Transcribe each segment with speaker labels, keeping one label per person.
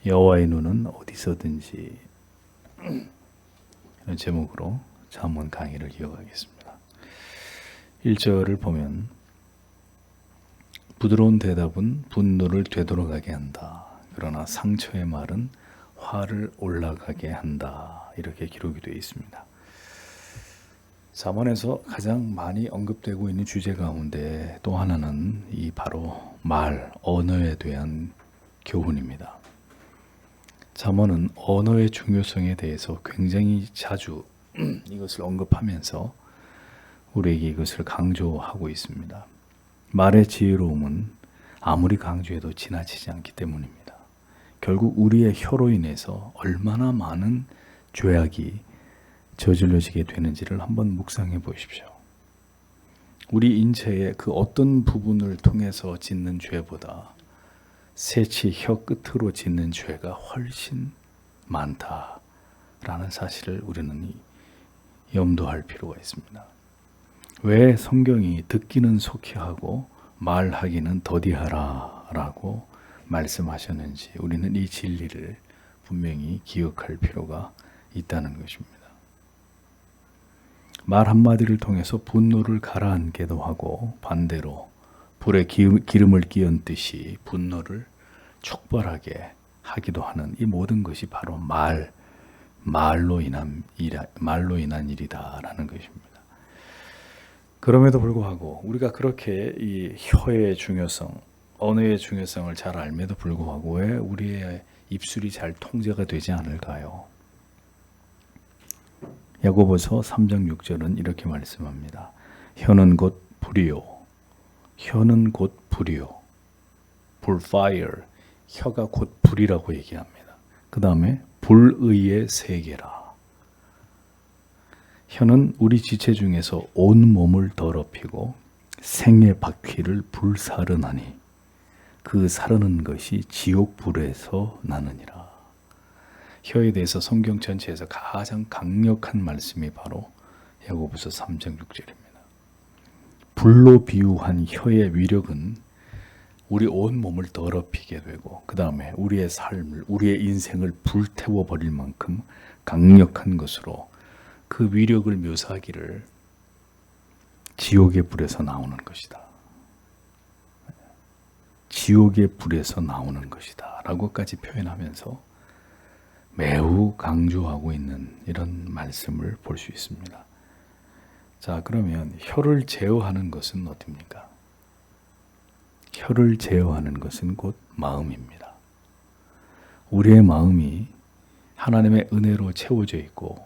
Speaker 1: 여호와의 눈은 어디서든지, 이런 제목으로 잠언 강의를 이어가겠습니다. 1절을 보면 부드러운 대답은 분노를 되돌아가게 한다. 그러나 상처의 말은 화를 올라가게 한다. 이렇게 기록이 되어 있습니다. 잠언에서 가장 많이 언급되고 있는 주제 가운데 또 하나는 이 바로 말, 언어에 대한 교훈입니다. 잠언은 언어의 중요성에 대해서 굉장히 자주 이것을 언급하면서 우리에게 이것을 강조하고 있습니다. 말의 지혜로움은 아무리 강조해도 지나치지 않기 때문입니다. 결국 우리의 혀로 인해서 얼마나 많은 죄악이 저질러지게 되는지를 한번 묵상해 보십시오. 우리 인체의 그 어떤 부분을 통해서 짓는 죄보다 새치 혀 끝으로 짓는 죄가 훨씬 많다라는 사실을 우리는 염두할 필요가 있습니다. 왜 성경이 듣기는 속히 하고 말하기는 더디하라 라고 말씀하셨는지 우리는 이 진리를 분명히 기억할 필요가 있다는 것입니다. 말 한마디를 통해서 분노를 가라앉게도 하고 반대로 불에 기름을 끼얹듯이 분노를 촉발하게 하기도 하는 이 모든 것이 바로 말로 인한 일이다라는 것입니다. 그럼에도 불구하고 우리가 그렇게 이 혀의 중요성, 언어의 중요성을 잘 알면도 불구하고 왜 우리의 입술이 잘 통제가 되지 않을까요? 야고보서 3장 6절은 이렇게 말씀합니다. 혀는 곧 불이요. 혀는 곧 불이요. 불, fire. 혀가 곧 불이라고 얘기합니다. 그 다음에 불의의 세계라. 혀는 우리 지체 중에서 온 몸을 더럽히고 생의 바퀴를 불사르나니 그 사르는 것이 지옥 불에서 나느니라. 혀에 대해서 성경 전체에서 가장 강력한 말씀이 바로 야고보서 3장 6절입니다. 불로 비유한 혀의 위력은 우리 온 몸을 더럽히게 되고 그 다음에 우리의 삶을, 우리의 인생을 불태워 버릴 만큼 강력한 것으로 그 위력을 묘사하기를 지옥의 불에서 나오는 것이다. 지옥의 불에서 나오는 것이다 라고까지 표현하면서 매우 강조하고 있는 이런 말씀을 볼 수 있습니다. 자, 그러면 혀를 제어하는 것은 어디입니까? 혀를 제어하는 것은 곧 마음입니다. 우리의 마음이 하나님의 은혜로 채워져 있고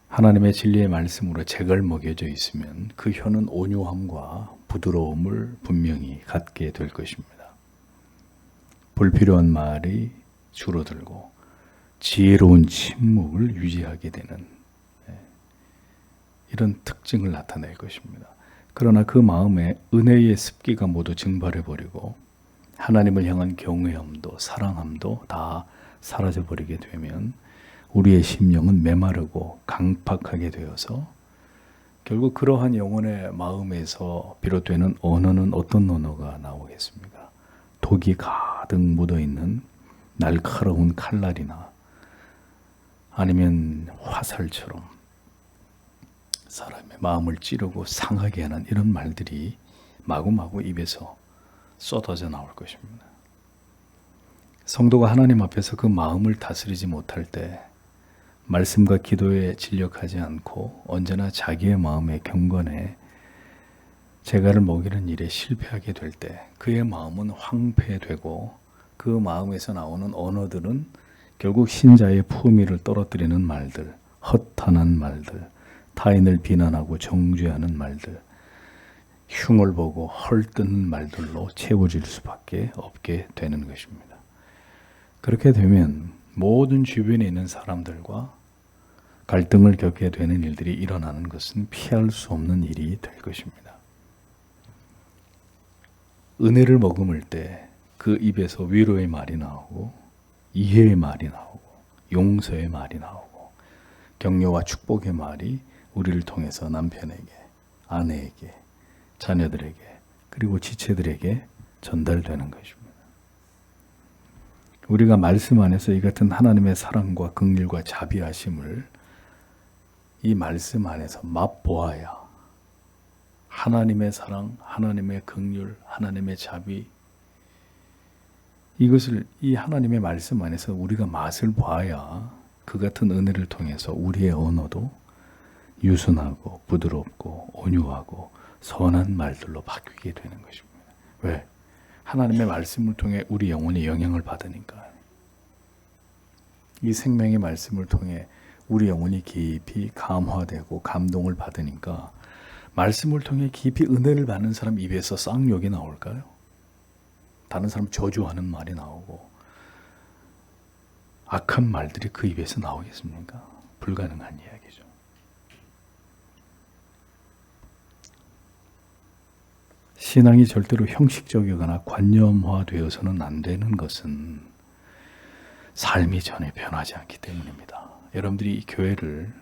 Speaker 1: 하나님의 진리의 말씀으로 제갈먹여져 있으면 그 혀는 온유함과 부드러움을 분명히 갖게 될 것입니다. 불필요한 말이 줄어들고 지혜로운 침묵을 유지하게 되는 이런 특징을 나타낼 것입니다. 그러나 그 마음에 은혜의 습기가 모두 증발해버리고 하나님을 향한 경외함도 사랑함도 다 사라져버리게 되면 우리의 심령은 메마르고 강팍하게 되어서 결국 그러한 영혼의 마음에서 비롯되는 언어는 어떤 언어가 나오겠습니까? 독이 가득 묻어있는 날카로운 칼날이나 아니면 화살처럼 사람의 마음을 찌르고 상하게 하는 이런 말들이 마구마구 입에서 쏟아져 나올 것입니다. 성도가 하나님 앞에서 그 마음을 다스리지 못할 때 말씀과 기도에 진력하지 않고 언제나 자기의 마음의 경건에 재갈을 먹이는 일에 실패하게 될 때 그의 마음은 황폐되고 그 마음에서 나오는 언어들은 결국 신자의 품위를 떨어뜨리는 말들, 허탄한 말들, 타인을 비난하고 정죄하는 말들, 흉을 보고 헐뜯는 말들로 채워질 수밖에 없게 되는 것입니다. 그렇게 되면 모든 주변에 있는 사람들과 갈등을 겪게 되는 일들이 일어나는 것은 피할 수 없는 일이 될 것입니다. 은혜를 머금을 때 그 입에서 위로의 말이 나오고 이해의 말이 나오고 용서의 말이 나오고 격려와 축복의 말이 우리를 통해서 남편에게, 아내에게, 자녀들에게 그리고 지체들에게 전달되는 것입니다. 우리가 말씀 안에서 이 같은 하나님의 사랑과 긍휼과 자비하심을 이 말씀 안에서 맛보아야 하나님의 사랑, 하나님의 긍휼, 하나님의 자비, 이것을 이 하나님의 말씀 안에서 우리가 맛을 봐야 그 같은 은혜를 통해서 우리의 언어도 유순하고 부드럽고 온유하고 선한 말들로 바뀌게 되는 것입니다. 왜? 하나님의 말씀을 통해 우리 영혼이 영향을 받으니까. 이 생명의 말씀을 통해 우리 영혼이 깊이 감화되고 감동을 받으니까 말씀을 통해 깊이 은혜를 받는 사람 입에서 쌍욕이 나올까요? 다른 사람 저주하는 말이 나오고 악한 말들이 그 입에서 나오겠습니까? 불가능한 이야기죠. 신앙이 절대로 형식적이거나 관념화되어서는 안 되는 것은 삶이 전혀 변하지 않기 때문입니다. 여러분들이 이 교회를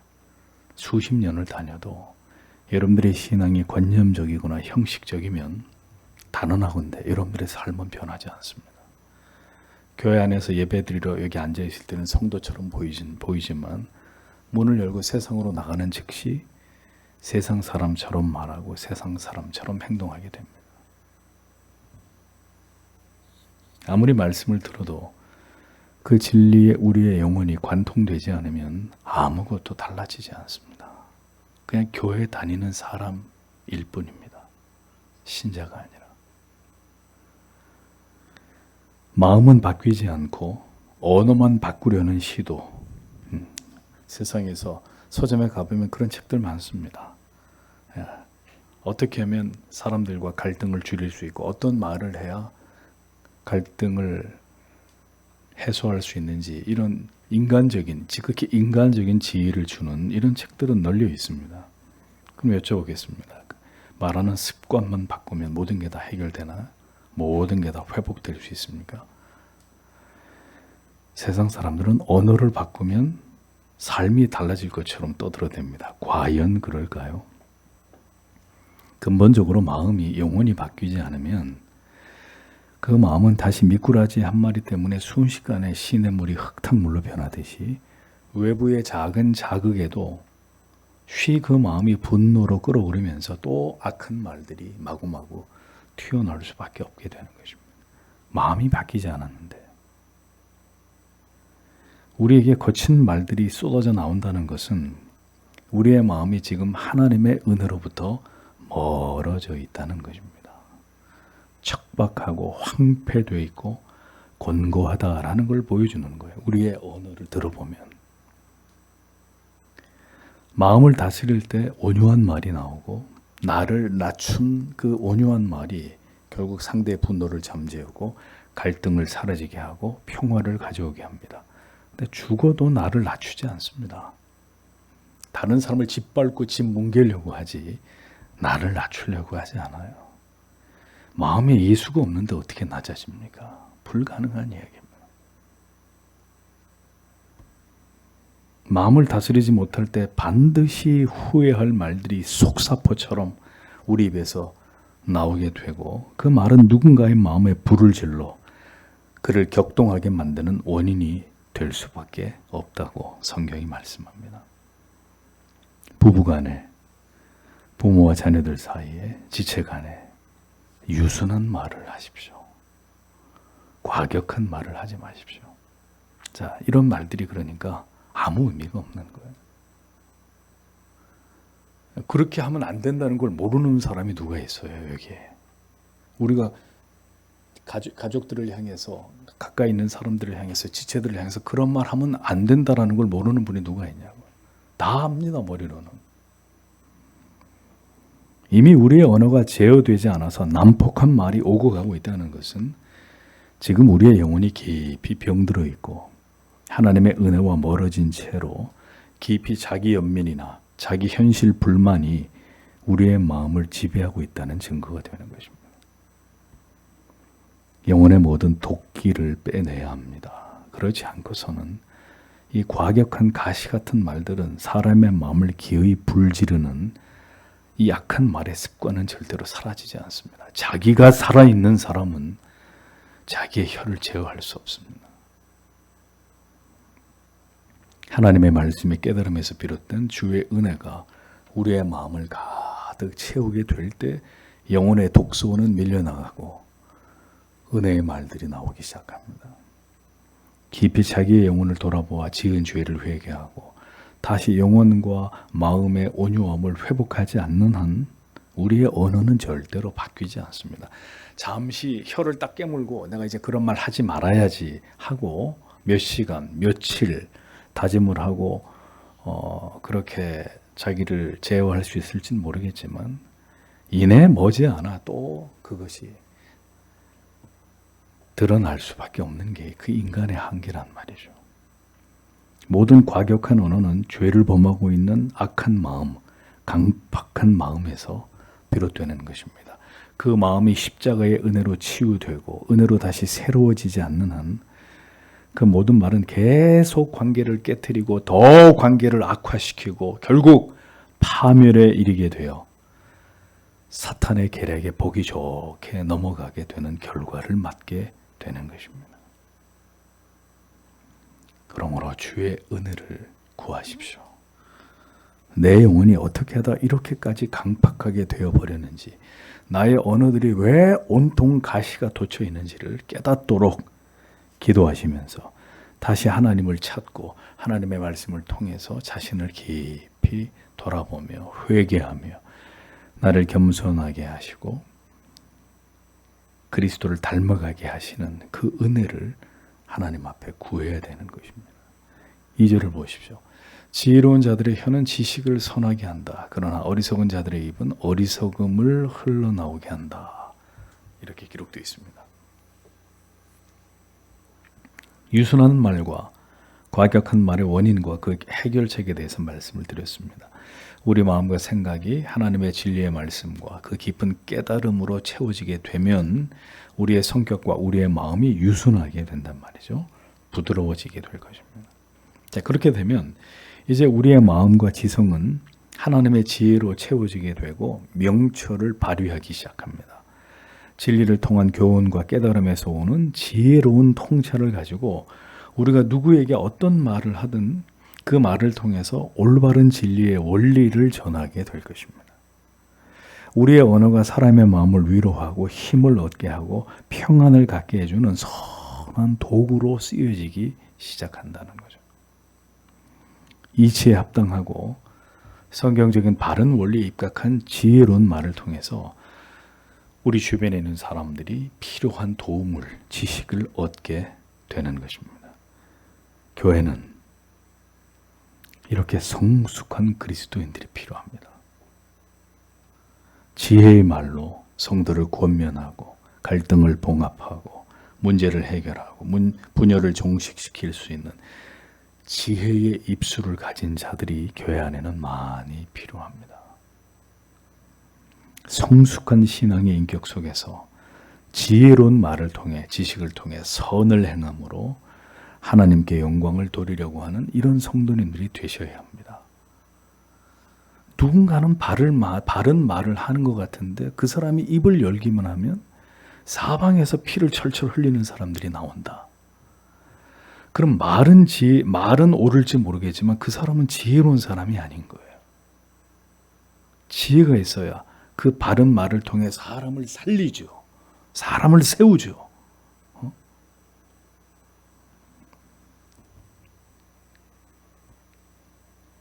Speaker 1: 수십 년을 다녀도 여러분들의 신앙이 관념적이거나 형식적이면 단언하건대 여러분들의 삶은 변하지 않습니다. 교회 안에서 예배드리러 여기 앉아있을 때는 성도처럼 보이지만 문을 열고 세상으로 나가는 즉시 세상 사람처럼 말하고 세상 사람처럼 행동하게 됩니다. 아무리 말씀을 들어도 그 진리에 우리의 영혼이 관통되지 않으면 아무것도 달라지지 않습니다. 그냥 교회 다니는 사람일 뿐입니다. 신자가 아니라. 마음은 바뀌지 않고 언어만 바꾸려는 시도. 세상에서 서점에 가보면 그런 책들 많습니다. 어떻게 하면 사람들과 갈등을 줄일 수 있고 어떤 말을 해야 갈등을 해소할 수 있는지, 이런 지극히 인간적인 지혜를 주는 이런 책들은 널려 있습니다. 그럼 여쭤보겠습니다. 말하는 습관만 바꾸면 모든 게 다 해결되나? 모든 게 다 회복될 수 있습니까? 세상 사람들은 언어를 바꾸면 삶이 달라질 것처럼 떠들어댑니다. 과연 그럴까요? 근본적으로 마음이 영원히 바뀌지 않으면 그 마음은 다시 미꾸라지 한 마리 때문에 순식간에 시냇물이 흙탕물로 변하듯이 외부의 작은 자극에도 쉬 그 마음이 분노로 끓어오르면서 또 악한 말들이 마구마구 튀어나올 수밖에 없게 되는 것입니다. 마음이 바뀌지 않았는데. 우리에게 거친 말들이 쏟아져 나온다는 것은 우리의 마음이 지금 하나님의 은혜로부터 멀어져 있다는 것입니다. 척박하고 황폐되어 있고 곤고하다라는 걸 보여주는 거예요. 우리의 언어를 들어보면. 마음을 다스릴 때 온유한 말이 나오고 나를 낮춘 그 온유한 말이 결국 상대의 분노를 잠재우고 갈등을 사라지게 하고 평화를 가져오게 합니다. 근데 죽어도 나를 낮추지 않습니다. 다른 사람을 짓밟고 짓 뭉개려고 하지 나를 낮추려고 하지 않아요. 마음에 예수가 없는데 어떻게 낮아집니까? 불가능한 이야기입니다. 마음을 다스리지 못할 때 반드시 후회할 말들이 속사포처럼 우리 입에서 나오게 되고 그 말은 누군가의 마음에 불을 질러 그를 격동하게 만드는 원인이 될 수밖에 없다고 성경이 말씀합니다. 부부간에, 부모와 자녀들 사이에, 지체간에 유순한 말을 하십시오. 과격한 말을 하지 마십시오. 자, 이런 말들이 그러니까 아무 의미가 없는 거예요. 그렇게 하면 안 된다는 걸 모르는 사람이 누가 있어요, 여기에. 우리가 가족들을 향해서, 가까이 있는 사람들을 향해서, 지체들을 향해서 그런 말 하면 안 된다라는 걸 모르는 분이 누가 있냐고. 다 합니다, 머리로는. 이미 우리의 언어가 제어되지 않아서 난폭한 말이 오고 가고 있다는 것은 지금 우리의 영혼이 깊이 병들어 있고 하나님의 은혜와 멀어진 채로 깊이 자기 연민이나 자기 현실 불만이 우리의 마음을 지배하고 있다는 증거가 되는 것입니다. 영혼의 모든 도끼를 빼내야 합니다. 그렇지 않고서는 이 과격한 가시 같은 말들은 사람의 마음을 기어이 불지르는 이 약한 말의 습관은 절대로 사라지지 않습니다. 자기가 살아있는 사람은 자기의 혀를 제어할 수 없습니다. 하나님의 말씀이 깨달음에서 비롯된 주의 은혜가 우리의 마음을 가득 채우게 될 때 영혼의 독소는 밀려나가고 은혜의 말들이 나오기 시작합니다. 깊이 자기의 영혼을 돌아보아 지은 죄를 회개하고 다시 영혼과 마음의 온유함을 회복하지 않는 한 우리의 언어는 절대로 바뀌지 않습니다. 잠시 혀를 딱 깨물고 내가 이제 그런 말 하지 말아야지 하고 몇 시간, 며칠 다짐을 하고 그렇게 자기를 제어할 수 있을지는 모르겠지만 이내 머지않아 또 그것이 드러날 수밖에 없는 게 그 인간의 한계란 말이죠. 모든 과격한 언어는 죄를 범하고 있는 악한 마음, 강팍한 마음에서 비롯되는 것입니다. 그 마음이 십자가의 은혜로 치유되고 은혜로 다시 새로워지지 않는 한 그 모든 말은 계속 관계를 깨트리고 더 관계를 악화시키고 결국 파멸에 이르게 되어 사탄의 계략에 보기 좋게 넘어가게 되는 결과를 맞게 되는 것입니다. 그러므로 주의 은혜를 구하십시오. 내 영혼이 어떻게 하다 이렇게까지 강팍하게 되어버렸는지, 나의 언어들이 왜 온통 가시가 돋쳐 있는지를 깨닫도록 기도하시면서 다시 하나님을 찾고 하나님의 말씀을 통해서 자신을 깊이 돌아보며 회개하며 나를 겸손하게 하시고 그리스도를 닮아가게 하시는 그 은혜를 하나님 앞에 구해야 되는 것입니다. 2절을 보십시오. 지혜로운 자들의 혀는 지식을 선하게 한다. 그러나 어리석은 자들의 입은 어리석음을 흘러나오게 한다. 이렇게 기록되어 있습니다. 유순한 말과 과격한 말의 원인과 그 해결책에 대해서 말씀을 드렸습니다. 우리 마음과 생각이 하나님의 진리의 말씀과 그 깊은 깨달음으로 채워지게 되면 우리의 성격과 우리의 마음이 유순하게 된단 말이죠. 부드러워지게 될 것입니다. 자, 그렇게 되면 이제 우리의 마음과 지성은 하나님의 지혜로 채워지게 되고 명철을 발휘하기 시작합니다. 진리를 통한 교훈과 깨달음에서 오는 지혜로운 통찰을 가지고 우리가 누구에게 어떤 말을 하든 그 말을 통해서 올바른 진리의 원리를 전하게 될 것입니다. 우리의 언어가 사람의 마음을 위로하고 힘을 얻게 하고 평안을 갖게 해주는 선한 도구로 쓰여지기 시작한다는 거죠. 이치에 합당하고 성경적인 바른 원리에 입각한 지혜로운 말을 통해서 우리 주변에 있는 사람들이 필요한 도움을, 지식을 얻게 되는 것입니다. 교회는 이렇게 성숙한 그리스도인들이 필요합니다. 지혜의 말로 성도를 권면하고 갈등을 봉합하고 문제를 해결하고 분열을 종식시킬 수 있는 지혜의 입술을 가진 자들이 교회 안에는 많이 필요합니다. 성숙한 신앙의 인격 속에서 지혜로운 말을 통해 지식을 통해 선을 행함으로 하나님께 영광을 돌리려고 하는 이런 성도님들이 되셔야 합니다. 누군가는 바른 말을 하는 것 같은데 그 사람이 입을 열기만 하면 사방에서 피를 철철 흘리는 사람들이 나온다. 그럼 말은 옳을지 모르겠지만 그 사람은 지혜로운 사람이 아닌 거예요. 지혜가 있어야 그 바른 말을 통해 사람을 살리죠. 사람을 세우죠.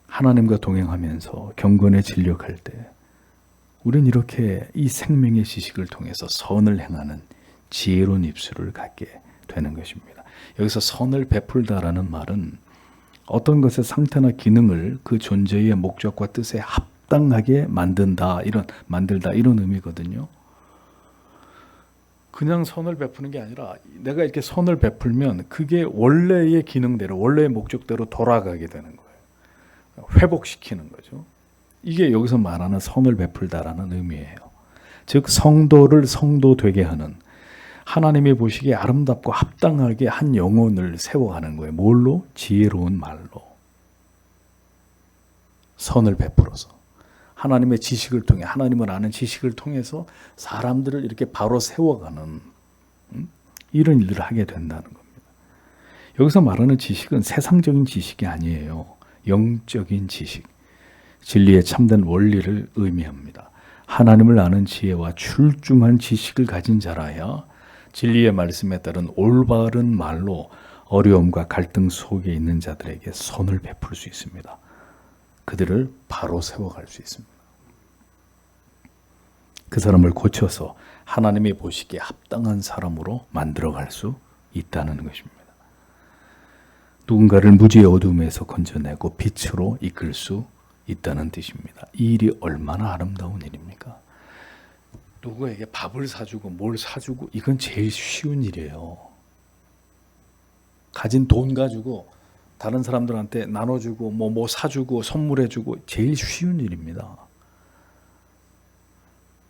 Speaker 1: 하나님과 동행하면서 경건에 진력할 때 우린 이렇게 이 생명의 지식을 통해서 선을 행하는 지혜로운 입술을 갖게 되는 것입니다. 여기서 선을 베풀다라는 말은 어떤 것의 상태나 기능을 그 존재의 목적과 뜻에 합당하게 만들다 이런 의미거든요. 그냥 선을 베푸는 게 아니라 내가 이렇게 선을 베풀면 그게 원래의 기능대로 원래의 목적대로 돌아가게 되는 거예요. 회복시키는 거죠. 이게 여기서 말하는 선을 베풀다라는 의미예요. 즉 성도를 성도 되게 하는 하나님이 보시기에 아름답고 합당하게 한 영혼을 세워가는 거예요. 뭘로? 지혜로운 말로. 선을 베풀어서. 하나님의 지식을 통해 하나님을 아는 지식을 통해서 사람들을 이렇게 바로 세워가는 이런 일들을 하게 된다는 겁니다. 여기서 말하는 지식은 세상적인 지식이 아니에요. 영적인 지식, 진리의 참된 원리를 의미합니다. 하나님을 아는 지혜와 출중한 지식을 가진 자라야 진리의 말씀에 따른 올바른 말로 어려움과 갈등 속에 있는 자들에게 선을 베풀 수 있습니다. 그들을 바로 세워갈 수 있습니다. 그 사람을 고쳐서 하나님이 보시기에 합당한 사람으로 만들어갈 수 있다는 것입니다. 누군가를 무지의 어둠에서 건져내고 빛으로 이끌 수 있다는 뜻입니다. 이 일이 얼마나 아름다운 일입니까? 누구에게 밥을 사주고 뭘 사주고 이건 제일 쉬운 일이에요. 가진 돈 가지고 다른 사람들한테 나눠주고 뭐 사주고 선물해주고 제일 쉬운 일입니다.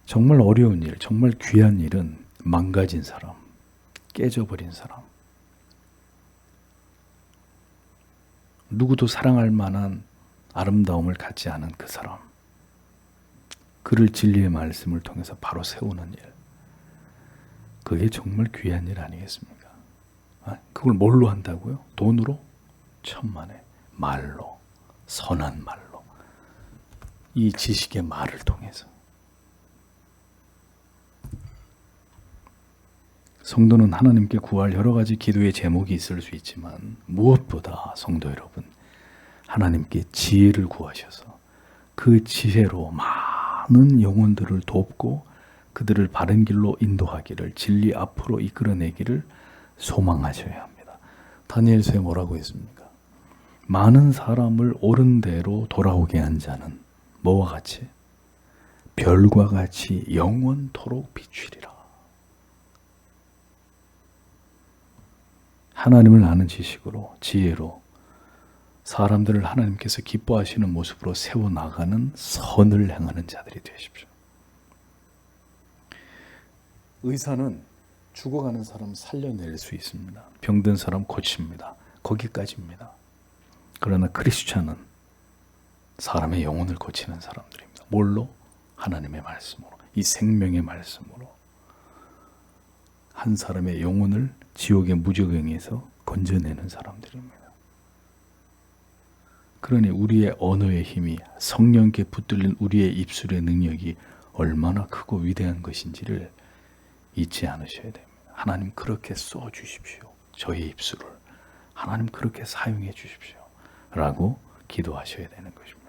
Speaker 1: 정말 어려운 일, 정말 귀한 일은 망가진 사람, 깨져버린 사람, 누구도 사랑할 만한 아름다움을 갖지 않은 그 사람, 그를 진리의 말씀을 통해서 바로 세우는 일, 그게 정말 귀한 일 아니겠습니까? 그걸 뭘로 한다고요? 돈으로? 천만에. 말로, 선한 말로, 이 지식의 말을 통해서. 성도는 하나님께 구할 여러 가지 기도의 제목이 있을 수 있지만 무엇보다 성도 여러분, 하나님께 지혜를 구하셔서 그 지혜로 많은 영혼들을 돕고 그들을 바른 길로 인도하기를, 진리 앞으로 이끌어내기를 소망하셔야 합니다. 다니엘서에 뭐라고 했습니까? 많은 사람을 옳은 대로 돌아오게 한 자는 뭐와 같이? 별과 같이 영원토록 비추리라. 하나님을 아는 지식으로, 지혜로 사람들을 하나님께서 기뻐하시는 모습으로 세워나가는 선을 행하는 자들이 되십시오. 의사는 죽어가는 사람 살려낼 수 있습니다. 병든 사람 고칩니다. 거기까지입니다. 그러나 크리스찬은 사람의 영혼을 고치는 사람들입니다. 뭘로? 하나님의 말씀으로, 이 생명의 말씀으로 한 사람의 영혼을 지옥의 무저갱에서 건져내는 사람들입니다. 그러니 우리의 언어의 힘이, 성령께 붙들린 우리의 입술의 능력이 얼마나 크고 위대한 것인지를 잊지 않으셔야 됩니다. 하나님 그렇게 써주십시오. 저의 입술을 하나님 그렇게 사용해 주십시오 라고 기도하셔야 되는 것입니다.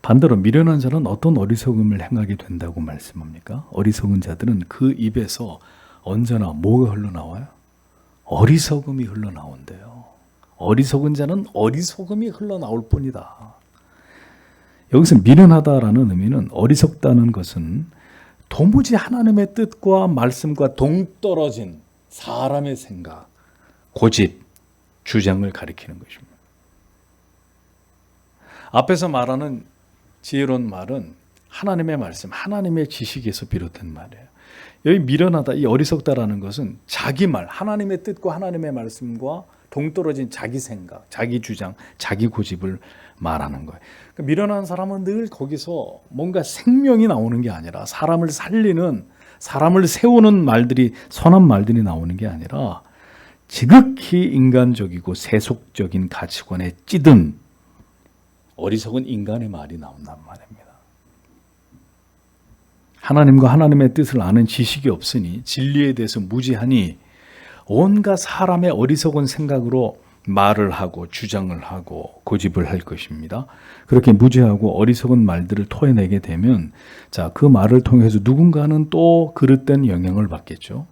Speaker 1: 반대로 미련한 자는 어떤 어리석음을 행하게 된다고 말씀합니까? 어리석은 자들은 그 입에서 언제나 뭐가 흘러나와요? 어리석음이 흘러나온대요. 어리석은 자는 어리석음이 흘러나올 뿐이다. 여기서 미련하다라는 의미는, 어리석다는 것은 도무지 하나님의 뜻과 말씀과 동떨어진 사람의 생각, 고집, 주장을 가리키는 것입니다. 앞에서 말하는 지혜로운 말은 하나님의 말씀, 하나님의 지식에서 비롯된 말이에요. 여기 미련하다, 이 어리석다라는 것은 자기 말, 하나님의 뜻과 하나님의 말씀과 동떨어진 자기 생각, 자기 주장, 자기 고집을 말하는 거예요. 그러니까 미련한 사람은 늘 거기서 뭔가 생명이 나오는 게 아니라, 사람을 살리는, 사람을 세우는 말들이, 선한 말들이 나오는 게 아니라 지극히 인간적이고 세속적인 가치관에 찌든 어리석은 인간의 말이 나온단 말입니다. 하나님과 하나님의 뜻을 아는 지식이 없으니, 진리에 대해서 무지하니 온갖 사람의 어리석은 생각으로 말을 하고 주장을 하고 고집을 할 것입니다. 그렇게 무지하고 어리석은 말들을 토해내게 되면, 자, 그 말을 통해서 누군가는 또 그릇된 영향을 받겠죠.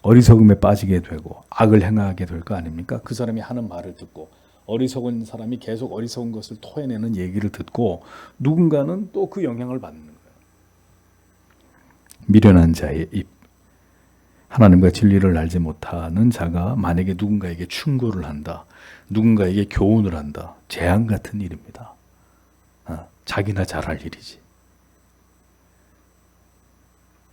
Speaker 1: 어리석음에 빠지게 되고 악을 행하게 될 거 아닙니까? 그 사람이 하는 말을 듣고, 어리석은 사람이 계속 어리석은 것을 토해내는 얘기를 듣고 누군가는 또 그 영향을 받는 거예요. 미련한 자의 입, 하나님과 진리를 알지 못하는 자가 만약에 누군가에게 충고를 한다, 누군가에게 교훈을 한다, 재앙 같은 일입니다. 자기나 잘할 일이지.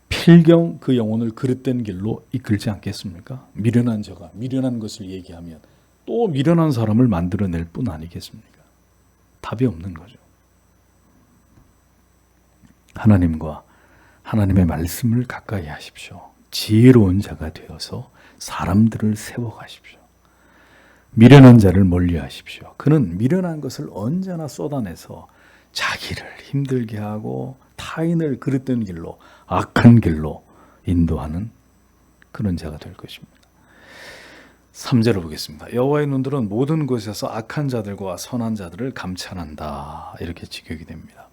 Speaker 1: 필경 그 영혼을 그릇된 길로 이끌지 않겠습니까? 미련한 자가 미련한 것을 얘기하면 또 미련한 사람을 만들어낼 뿐 아니겠습니까? 답이 없는 거죠. 하나님과 하나님의 말씀을 가까이 하십시오. 지혜로운 자가 되어서 사람들을 세워가십시오. 미련한 자를 멀리하십시오. 그는 미련한 것을 언제나 쏟아내서 자기를 힘들게 하고 타인을 그릇된 길로, 악한 길로 인도하는 그런 자가 될 것입니다. 3절을 보겠습니다. 여호와의 눈들은 모든 곳에서 악한 자들과 선한 자들을 감찰한다. 이렇게 직역이 됩니다.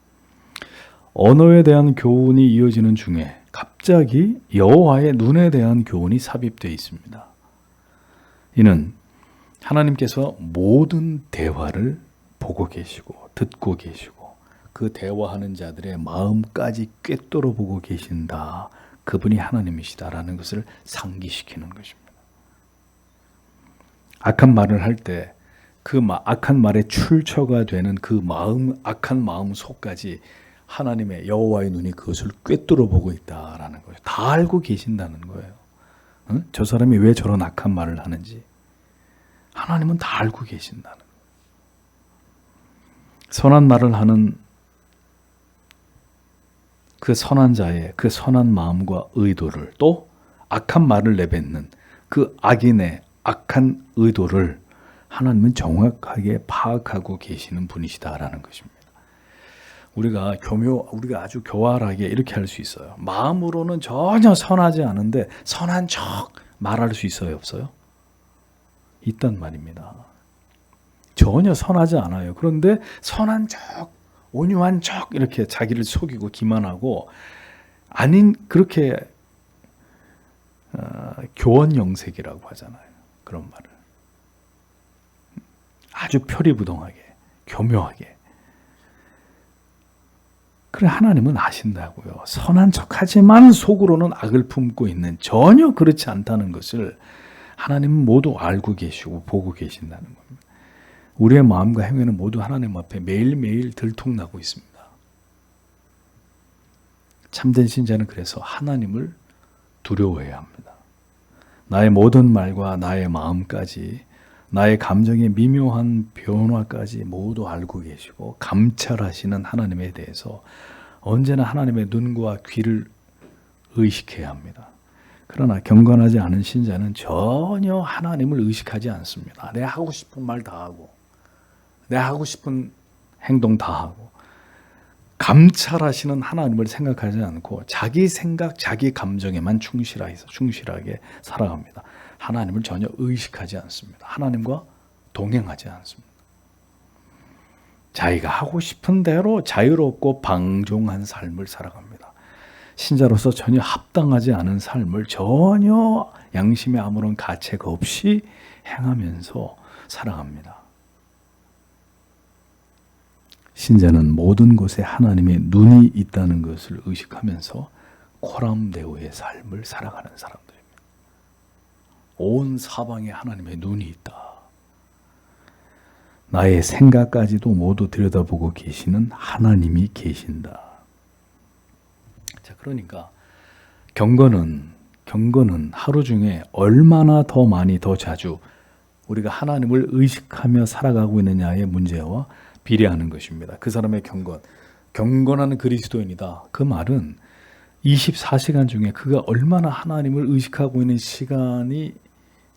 Speaker 1: 언어에 대한 교훈이 이어지는 중에 갑자기 여호와의 눈에 대한 교훈이 삽입되어 있습니다. 이는 하나님께서 모든 대화를 보고 계시고 듣고 계시고 그 대화하는 자들의 마음까지 꿰뚫어 보고 계신다. 그분이 하나님이시다라는 것을 상기시키는 것입니다. 악한 말을 할 때 그 악한 말의 출처가 되는 그 마음, 악한 마음 속까지 하나님의 여호와의 눈이 그것을 꿰뚫어 보고 있다라는 거예요. 다 알고 계신다는 거예요. 응? 저 사람이 왜 저런 악한 말을 하는지 하나님은 다 알고 계신다는 거예요. 선한 말을 하는 그 선한 자의 그 선한 마음과 의도를, 또 악한 말을 내뱉는 그 악인의 악한 의도를 하나님은 정확하게 파악하고 계시는 분이시다라는 것입니다. 우리가 아주 교활하게 이렇게 할 수 있어요. 마음으로는 전혀 선하지 않은데 선한 척 말할 수 있어요, 없어요? 있단 말입니다. 전혀 선하지 않아요. 그런데 선한 척, 온유한 척 이렇게 자기를 속이고 기만하고 아닌 그렇게 교원영색이라고 하잖아요. 그런 말을 아주 표리부동하게 교묘하게. 그래 하나님은 아신다고요. 선한 척하지만 속으로는 악을 품고 있는, 전혀 그렇지 않다는 것을 하나님은 모두 알고 계시고 보고 계신다는 겁니다. 우리의 마음과 행위는 모두 하나님 앞에 매일매일 들통나고 있습니다. 참된 신자는 그래서 하나님을 두려워해야 합니다. 나의 모든 말과 나의 마음까지, 나의 감정의 미묘한 변화까지 모두 알고 계시고 감찰하시는 하나님에 대해서 언제나 하나님의 눈과 귀를 의식해야 합니다. 그러나 경건하지 않은 신자는 전혀 하나님을 의식하지 않습니다. 내가 하고 싶은 말 다 하고 내가 하고 싶은 행동 다 하고 감찰하시는 하나님을 생각하지 않고 자기 생각, 자기 감정에만 충실하게 살아갑니다. 하나님을 전혀 의식하지 않습니다. 하나님과 동행하지 않습니다. 자기가 하고 싶은 대로 자유롭고 방종한 삶을 살아갑니다. 신자로서 전혀 합당하지 않은 삶을 전혀 양심에 아무런 가책 없이 행하면서 살아갑니다. 신자는 모든 곳에 하나님의 눈이 있다는 것을 의식하면서 코람데오의 삶을 살아가는 사람들입니다. 온 사방에 하나님의 눈이 있다. 나의 생각까지도 모두 들여다보고 계시는 하나님이 계신다. 자, 그러니까 경건은 하루 중에 얼마나 더 많이 더 자주 우리가 하나님을 의식하며 살아가고 있느냐의 문제와 비례하는 것입니다. 그 사람의 경건한 그리스도인이다. 그 말은 24시간 중에 그가 얼마나 하나님을 의식하고 있는 시간이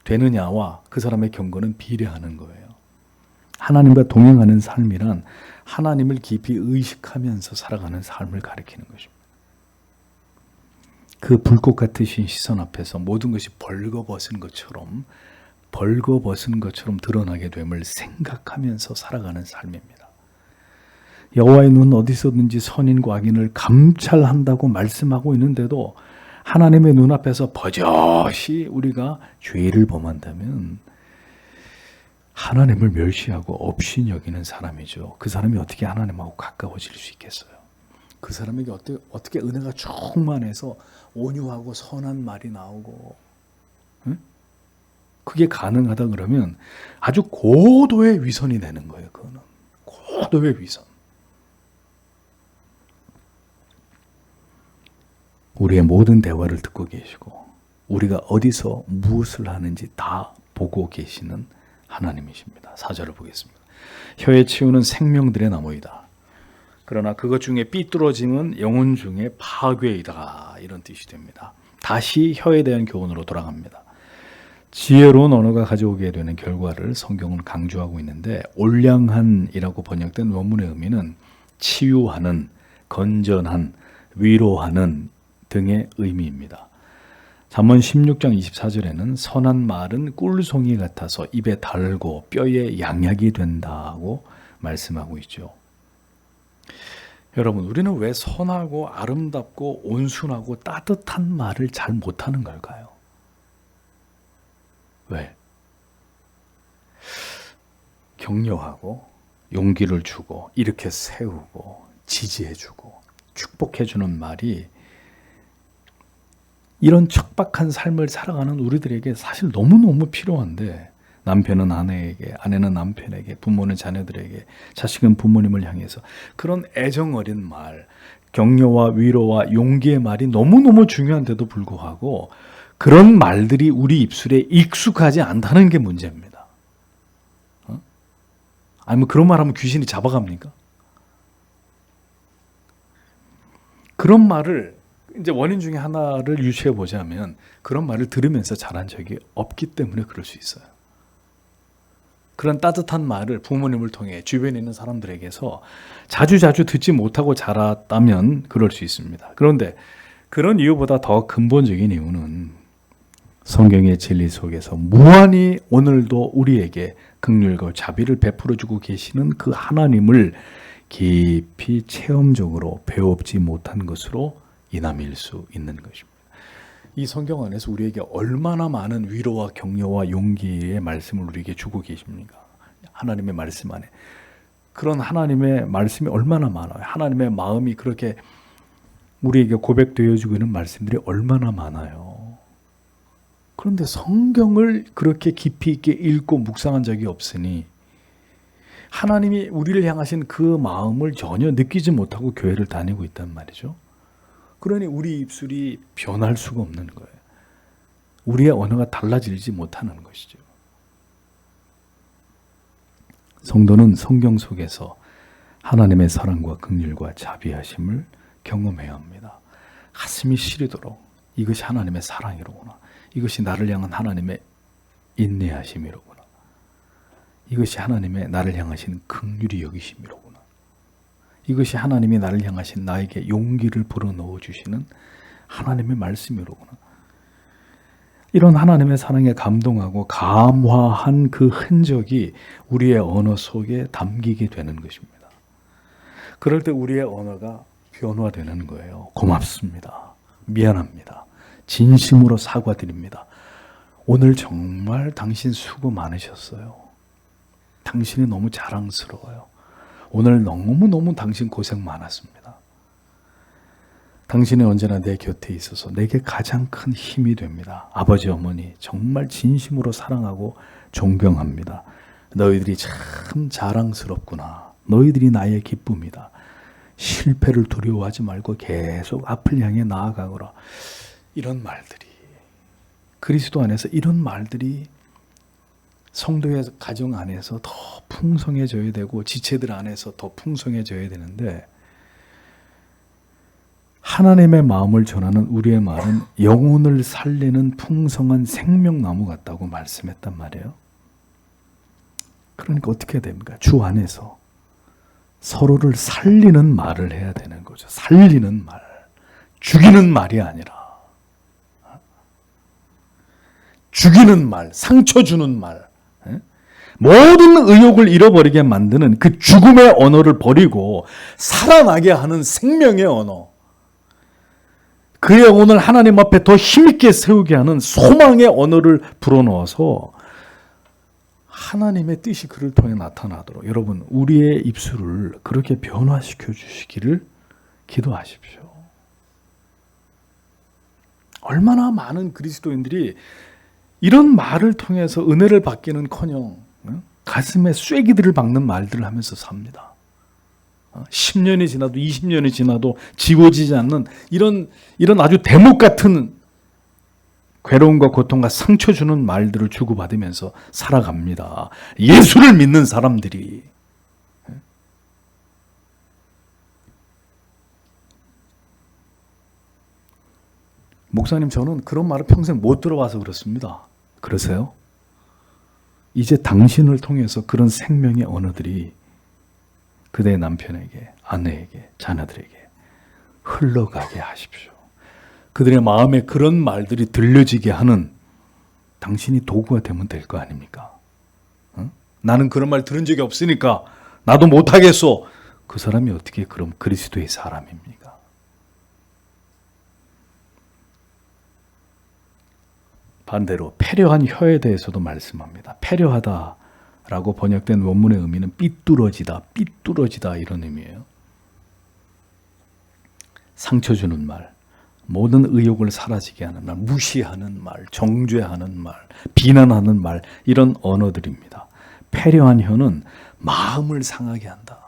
Speaker 1: 되느냐와 그 사람의 경건은 비례하는 거예요. 하나님과 동행하는 삶이란 하나님을 깊이 의식하면서 살아가는 삶을 가리키는 것입니다. 그 불꽃 같으신 시선 앞에서 모든 것이 벌거벗은 것처럼 드러나게 됨을 생각하면서 살아가는 삶입니다. 여호와의 눈은 어디서든지 선인과 악인을 감찰한다고 말씀하고 있는데도 하나님의 눈앞에서 버젓이 우리가 죄를 범한다면 하나님을 멸시하고 업신여기는 사람이죠. 그 사람이 어떻게 하나님하고 가까워질 수 있겠어요? 그 사람에게 어떻게 은혜가 충만해서 온유하고 선한 말이 나오고, 응? 그게 가능하다 그러면 아주 고도의 위선이 되는 거예요. 그거는 고도의 위선. 우리의 모든 대화를 듣고 계시고 우리가 어디서 무엇을 하는지 다 보고 계시는 하나님이십니다. 4절을 보겠습니다. 혀에 치우는 생명들의 나무이다. 그러나 그것 중에 삐뚤어짐은 영혼 중에 파괴이다. 이런 뜻이 됩니다. 다시 혀에 대한 교훈으로 돌아갑니다. 지혜로운 언어가 가져오게 되는 결과를 성경은 강조하고 있는데 올량한이라고 번역된 원문의 의미는 치유하는, 건전한, 위로하는 등의 의미입니다. 잠언 16장 24절에는 선한 말은 꿀송이 같아서 입에 달고 뼈에 양약이 된다고 말씀하고 있죠. 여러분, 우리는 왜 선하고 아름답고 온순하고 따뜻한 말을 잘 못하는 걸까요? 왜? 격려하고 용기를 주고 이렇게 세우고 지지해주고 축복해주는 말이 이런 척박한 삶을 살아가는 우리들에게 사실 너무너무 필요한데 남편은 아내에게, 아내는 남편에게, 부모는 자녀들에게, 자식은 부모님을 향해서 그런 애정 어린 말, 격려와 위로와 용기의 말이 너무너무 중요한데도 불구하고 그런 말들이 우리 입술에 익숙하지 않다는 게 문제입니다. 아니면 그런 말하면 귀신이 잡아갑니까? 그런 말을 이제 원인 중에 하나를 유추해 보자면 그런 말을 들으면서 자란 적이 없기 때문에 그럴 수 있어요. 그런 따뜻한 말을 부모님을 통해 주변에 있는 사람들에게서 자주자주 듣지 못하고 자랐다면 그럴 수 있습니다. 그런데 그런 이유보다 더 근본적인 이유는 성경의 진리 속에서 무한히 오늘도 우리에게 긍휼과 자비를 베풀어주고 계시는 그 하나님을 깊이 체험적으로 배워보지 못한 것으로 인함일 수 있는 것입니다. 이 성경 안에서 우리에게 얼마나 많은 위로와 격려와 용기의 말씀을 우리에게 주고 계십니까? 하나님의 말씀 안에. 그런 하나님의 말씀이 얼마나 많아요. 하나님의 마음이 그렇게 우리에게 고백되어지고 있는 말씀들이 얼마나 많아요. 그런데 성경을 그렇게 깊이 있게 읽고 묵상한 적이 없으니 하나님이 우리를 향하신 그 마음을 전혀 느끼지 못하고 교회를 다니고 있단 말이죠. 그러니 우리 입술이 변할 수가 없는 거예요. 우리의 언어가 달라지지 못하는 것이죠. 성도는 성경 속에서 하나님의 사랑과 긍휼과 자비하심을 경험해야 합니다. 가슴이 시리도록 이것이 하나님의 사랑이로구나. 이것이 나를 향한 하나님의 인내하심이로구나. 이것이 하나님의 나를 향하신 긍휼히 여기심이로구나. 이것이 하나님이 나를 향하신 나에게 용기를 불어넣어 주시는 하나님의 말씀이로구나. 이런 하나님의 사랑에 감동하고 감화한 그 흔적이 우리의 언어 속에 담기게 되는 것입니다. 그럴 때 우리의 언어가 변화되는 거예요. 고맙습니다. 미안합니다. 진심으로 사과드립니다. 오늘 정말 당신 수고 많으셨어요. 당신이 너무 자랑스러워요. 오늘 너무너무 당신 고생 많았습니다. 당신은 언제나 내 곁에 있어서 내게 가장 큰 힘이 됩니다. 아버지, 어머니 정말 진심으로 사랑하고 존경합니다. 너희들이 참 자랑스럽구나. 너희들이 나의 기쁨이다. 실패를 두려워하지 말고 계속 앞을 향해 나아가거라. 이런 말들이, 그리스도 안에서 이런 말들이 성도의 가정 안에서 더 풍성해져야 되고 지체들 안에서 더 풍성해져야 되는데 하나님의 마음을 전하는 우리의 말은 영혼을 살리는 풍성한 생명나무 같다고 말씀했단 말이에요. 그러니까 어떻게 해야 됩니까? 주 안에서 서로를 살리는 말을 해야 되는 거죠. 살리는 말. 죽이는 말이 아니라 죽이는 말, 상처 주는 말, 모든 의욕을 잃어버리게 만드는 그 죽음의 언어를 버리고 살아나게 하는 생명의 언어, 그 영혼을 하나님 앞에 더 힘있게 세우게 하는 소망의 언어를 불어넣어서 하나님의 뜻이 그를 통해 나타나도록 여러분 우리의 입술을 그렇게 변화시켜 주시기를 기도하십시오. 얼마나 많은 그리스도인들이 이런 말을 통해서 은혜를 받기는커녕 가슴에 쐐기들을 박는 말들을 하면서 삽니다. 10년이 지나도 20년이 지나도 지워지지 않는 이런 아주 대목 같은 괴로움과 고통과 상처 주는 말들을 주고받으면서 살아갑니다. 예수를 믿는 사람들이. 목사님, 저는 그런 말을 평생 못 들어봐서 그렇습니다. 그러세요? 이제 당신을 통해서 그런 생명의 언어들이 그대의 남편에게, 아내에게, 자녀들에게 흘러가게 하십시오. 그들의 마음에 그런 말들이 들려지게 하는 당신이 도구가 되면 될 거 아닙니까? 응? 나는 그런 말 들은 적이 없으니까 나도 못하겠어. 그 사람이 어떻게 그럼 그리스도의 사람입니까? 반대로 패려한 혀에 대해서도 말씀합니다. 패려하다라고 번역된 원문의 의미는 삐뚤어지다, 삐뚤어지다 이런 의미예요. 상처 주는 말, 모든 의욕을 사라지게 하는 말, 무시하는 말, 정죄하는 말, 비난하는 말, 이런 언어들입니다. 패려한 혀는 마음을 상하게 한다.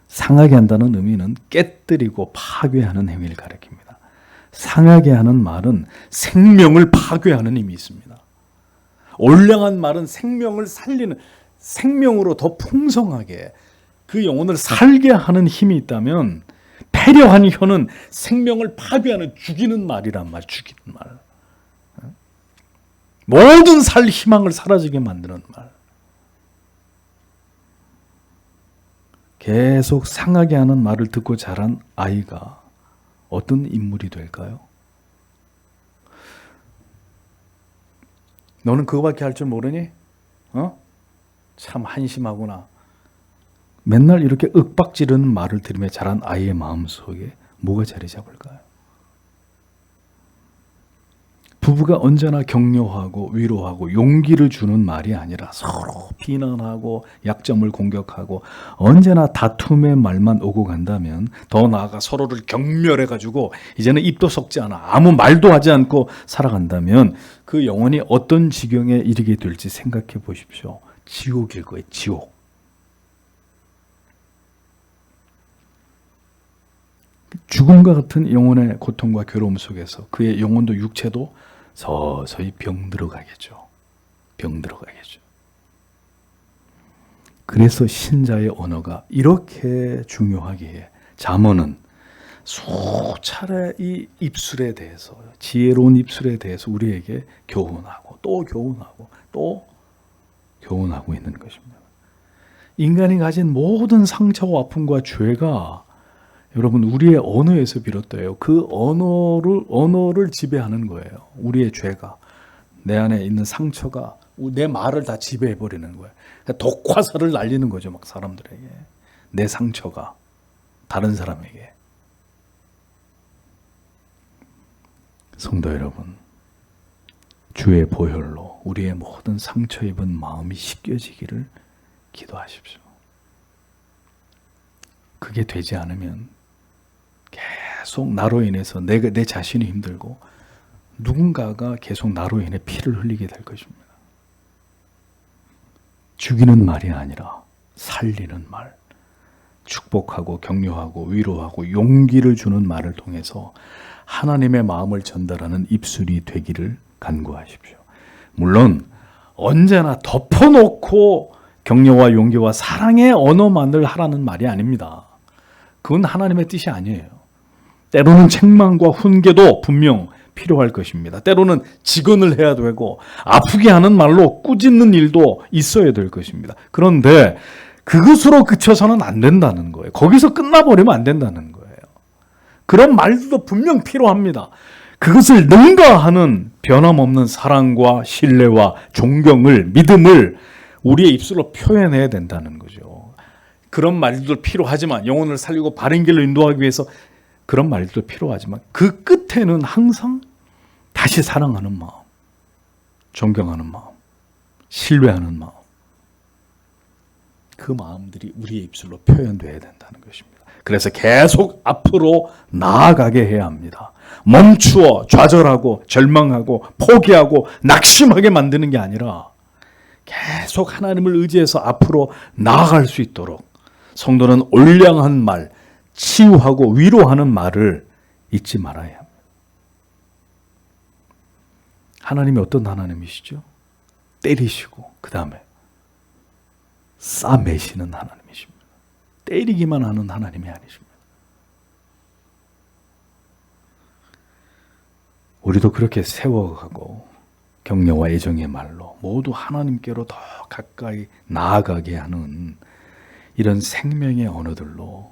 Speaker 1: 상하게 한다는 의미는 깨뜨리고 파괴하는 행위를 가리킵니다. 상하게 하는 말은 생명을 파괴하는 힘이 있습니다. 올량한 말은 생명을 살리는, 생명으로 더 풍성하게 그 영혼을 살게 하는 힘이 있다면, 패려한 혀는 생명을 파괴하는, 죽이는 말이란 말, 죽이는 말. 모든 살 희망을 사라지게 만드는 말. 계속 상하게 하는 말을 듣고 자란 아이가 어떤 인물이 될까요? 너는 그거밖에 할 줄 모르니? 참 한심하구나. 맨날 이렇게 윽박지르는 말을 들으며 자란 아이의 마음속에 뭐가 자리 잡을까요? 부부가 언제나 격려하고 위로하고 용기를 주는 말이 아니라 서로 비난하고 약점을 공격하고 언제나 다툼의 말만 오고 간다면, 더 나아가 서로를 경멸해가지고 이제는 입도 섞지 않아 아무 말도 하지 않고 살아간다면 그 영혼이 어떤 지경에 이르게 될지 생각해 보십시오. 지옥일 거예요. 지옥. 죽음과 같은 영혼의 고통과 괴로움 속에서 그의 영혼도 육체도 서서히 병들어가겠죠. 병들어가겠죠. 그래서 신자의 언어가 이렇게 중요하기에 잠언은 수차례 이 입술에 대해서, 지혜로운 입술에 대해서 우리에게 교훈하고 또 교훈하고 또 교훈하고 있는 것입니다. 인간이 가진 모든 상처와 아픔과 죄가 여러분 우리의 언어에서 비롯돼요. 그 언어를 지배하는 거예요. 우리의 죄가, 내 안에 있는 상처가 내 말을 다 지배해 버리는 거예요. 그러니까 독화살을 날리는 거죠, 막 사람들에게. 내 상처가 다른 사람에게. 성도 여러분, 주의 보혈로 우리의 모든 상처 입은 마음이 씻겨지기를 기도하십시오. 그게 되지 않으면 계속 나로 인해서 내 자신이 힘들고 누군가가 계속 나로 인해 피를 흘리게 될 것입니다. 죽이는 말이 아니라 살리는 말, 축복하고 격려하고 위로하고 용기를 주는 말을 통해서 하나님의 마음을 전달하는 입술이 되기를 간구하십시오. 물론 언제나 덮어놓고 격려와 용기와 사랑의 언어만을 하라는 말이 아닙니다. 그건 하나님의 뜻이 아니에요. 때로는 책망과 훈계도 분명 필요할 것입니다. 때로는 직언을 해야 되고 아프게 하는 말로 꾸짖는 일도 있어야 될 것입니다. 그런데 그것으로 그쳐서는 안 된다는 거예요. 거기서 끝나버리면 안 된다는 거예요. 그런 말도 분명 필요합니다. 그것을 능가하는 변함없는 사랑과 신뢰와 존경을, 믿음을 우리의 입술로 표현해야 된다는 거죠. 그런 말도 필요하지만, 영혼을 살리고 바른 길로 인도하기 위해서 그런 말도 필요하지만 그 끝에는 항상 다시 사랑하는 마음, 존경하는 마음, 신뢰하는 마음, 그 마음들이 우리의 입술로 표현되어야 된다는 것입니다. 그래서 계속 앞으로 나아가게 해야 합니다. 멈추어 좌절하고 절망하고 포기하고 낙심하게 만드는 게 아니라 계속 하나님을 의지해서 앞으로 나아갈 수 있도록 성도는 올량한 말, 치유하고 위로하는 말을 잊지 말아야 합니다. 하나님이 어떤 하나님이시죠? 때리시고 그 다음에 싸매시는 하나님이십니다. 때리기만 하는 하나님이 아니십니다. 우리도 그렇게 세워가고 격려와 애정의 말로 모두 하나님께로 더 가까이 나아가게 하는 이런 생명의 언어들로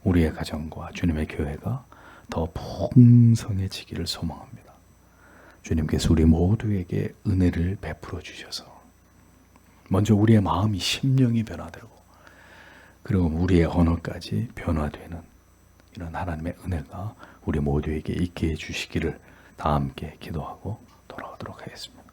Speaker 1: 우리의 가정과 주님의 교회가 더 풍성해지기를 소망합니다. 주님께서 우리 모두에게 은혜를 베풀어 주셔서 먼저 우리의 마음이 심령이 변화되고 그리고 우리의 언어까지 변화되는 이런 하나님의 은혜가 우리 모두에게 있게 해주시기를 다 함께 기도하고 돌아가도록 하겠습니다.